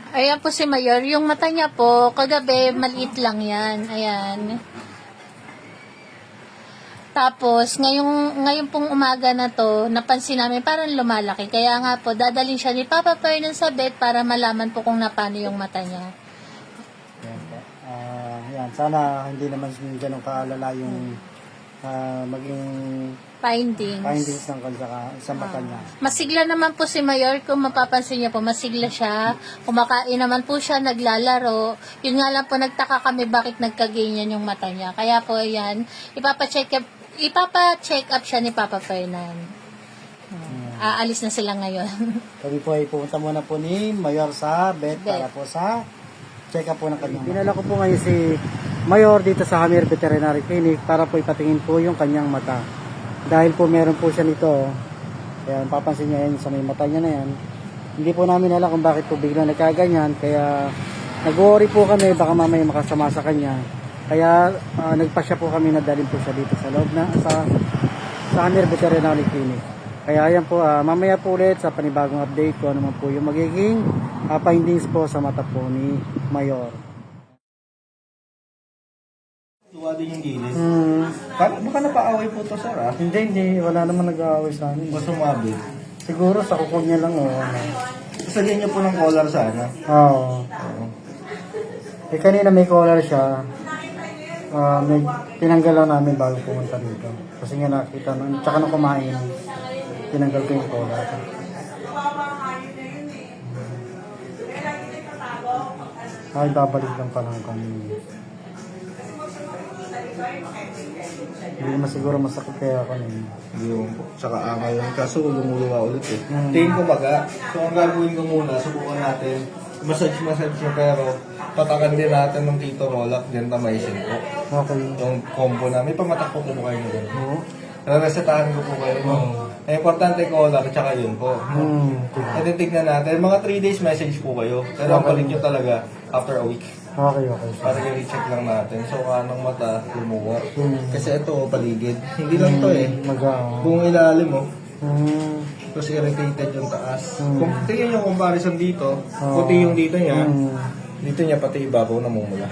Ayan po si Mayor. Yung mata niya po, kagabi, maliit lang yan. Ayan. Tapos, ngayon pong umaga na to, napansin namin parang lumalaki. Kaya nga po, dadalhin siya ni Papa Fernan sa vet para malaman po kung napano yung mata niya. Yan po. Yan. Sana hindi naman ganun kaalala yung maging findings ng sa mata niya. Masigla naman po si Mayor, kung mapapansin niya po, masigla siya. Kumakain naman po siya, naglalaro. Yun nga lang po, nagtaka kami bakit nagkaganyan yung mata niya. Kaya po, yan, ipapacheck up siya ni Papa Fernan. Aalis na sila ngayon. Kami po ay pumunta muna po ni Mayor sa vet para po sa check up po ng kanyang. Dinala ko po ngayon si Mayor dito sa Hamir Veterinary Clinic para po ipatingin po yung kanyang mata. Dahil po meron po siya nito, kaya papansin niya yan sa may mata niya na yan. Hindi po namin alam kung bakit po biglang nagkaganyan, kaya nag-worry po kami baka mamaya makasama sa kanya. Kaya nagpasya po kami na dalhin po siya dito sa loob na sa Hamir Veterinary Clinic. Kaya ayan po, mamaya po ulit sa panibagong update ko ano man po yung magiging findings po sa mata po ni Mayor. Tuwa din yung gilid. Baka napaaway po to, sir, ah. Hindi. Wala naman nag-aaway sa amin. Mas sumabi. Siguro sa kukog niya lang, Sasalyan niyo po ng collar sana. Oo. Eh, kanina may collar siya. May tinanggal lang namin bago pumunta dito. Kasi nga nakita nung, tsaka nung kumain, tinanggal ko yung collar. Ay, babalik lang pa lang kami. Hindi naman siguro masakit kaya ako nun. Yung po. Tsaka angal lang. Kaso lumuluwa ulit eh. Tingin ko baga. So ang gagawin ko muna, subukan natin. Massage nyo pero patakan din natin ng Tito Rolak, gentamicin po. Okay. Yung combo na. May pamatak po po kayo na gano'n. Oo. Resetahan ko po kayo. Ang importante collar, tsaka yun po. At tignan natin. Mga 3 days message po kayo. Pero ang balik nyo talaga after a week. Okay. Para i-check lang natin. So, kanong mata, lumuwa. Kasi ito, paligid. Hindi lang to eh. Buong ilalim mo. Tapos irritated yung taas. Kung tingin yung comparison dito, puti yung dito niya. Dito niya pati ibabaw namumula.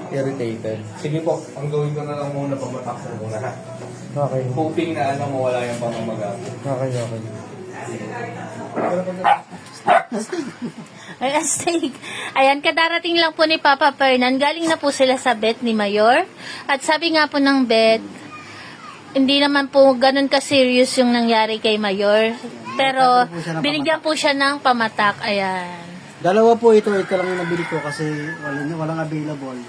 Irritated. Sige po, ang gawin ko na lang muna, pamatak ko muna ha. Okay. Hoping na mawala yung pamamagapo. Okay. Ay, astig. Ayan, kadarating lang po ni Papa Fernan. Galing na po sila sa vet ni Mayor. At sabi nga po ng vet, hindi naman po ganun ka-serious yung nangyari kay Mayor. Pero binigyan po siya ng pamatak. Ayan. Dalawa po ito lang yung nabili ko kasi walang available.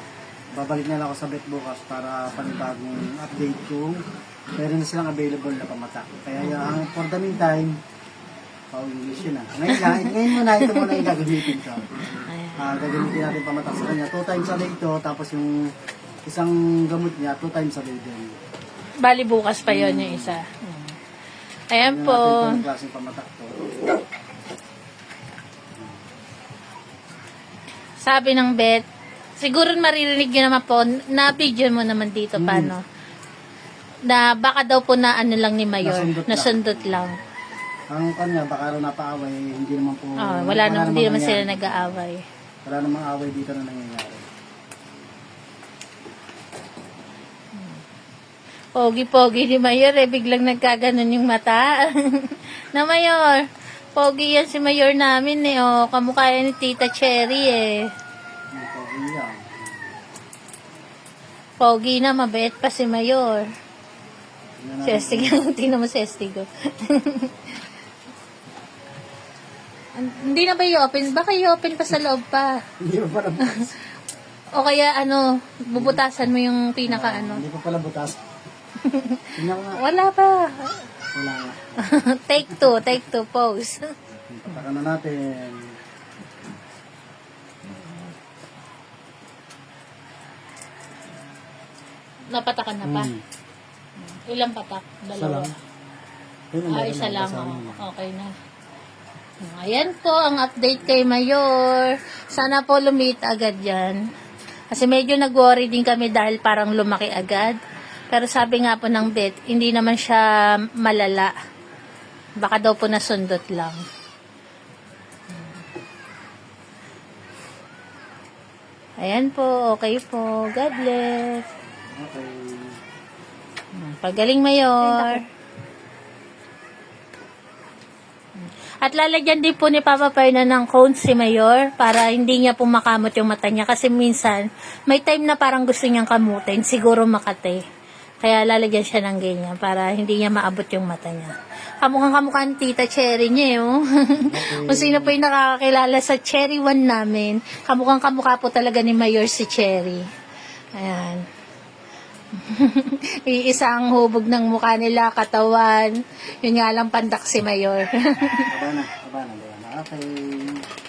Babalik na lang ako sa vet bukas para panibagong update ko. Meron na silang available na pamatak. Kaya for the meantime, English yun ah. Ngayon muna, ito muna yung gagamitin ko. Gagamitin natin pamatak sa kanya. 2 times a day ito, tapos yung isang gamot niya, 2 times a day din. Bali bukas pa yon yung isa. Ayan po. Natin kung klaseng pamatak to. Sabi ng vet, siguro maririnig nyo naman po, na-video mo naman dito paano. Na baka daw po na ano lang ni Mayor, nasundot lang. Ang kanya, baka raw napaaway, hindi naman po... hindi naman sila nag-aaway. Wala namang away dito na nangyayari. Pogi-pogi ni Mayor biglang nagkaganon yung mata. Na Mayor, pogi yan si Mayor namin kamukha yan ni Tita Cherry Hindi po, yan. Pogi na, mabait pa si Mayor. Sestig ang tingnan mo sestig ko. Hindi na ba i-open? Baka i-open pa sa loob pa. Hindi pa pala butas. O kaya bubutasan mo yung pinaka Hindi pa pala butas. Tingnan ko nga. Wala pa. Wala nga. Take two, pose. Patakan na natin. Napatakan na pa. Ilang patak? Dalawa. Isa lang. Okay na. Ayan po ang update kay Mayor. Sana po lumit agad yan. Kasi medyo nag-worry din kami dahil parang lumaki agad. Pero sabi nga po ng vet, hindi naman siya malala. Baka daw po nasundot lang. Ayan po, okay po. God bless. Okay. Pagaling, Mayor. At lalagyan din po ni Papa Perna ng cone si Mayor para hindi niya po makamot yung mata niya. Kasi minsan, may time na parang gusto niyang kamutin. Siguro makate. Kaya lalagyan siya ng ganyan para hindi niya maabot yung mata niya. Kamukha ni Tita Cherry niya, oh. Kung sino po yung nakakakilala sa Cherry 1 namin, kamukha po talaga ni Mayor si Cherry. Ayan. Iisa ang hubog ng mukha nila, katawan. Yun nga lang pandak si Mayor. Baba na. Okay.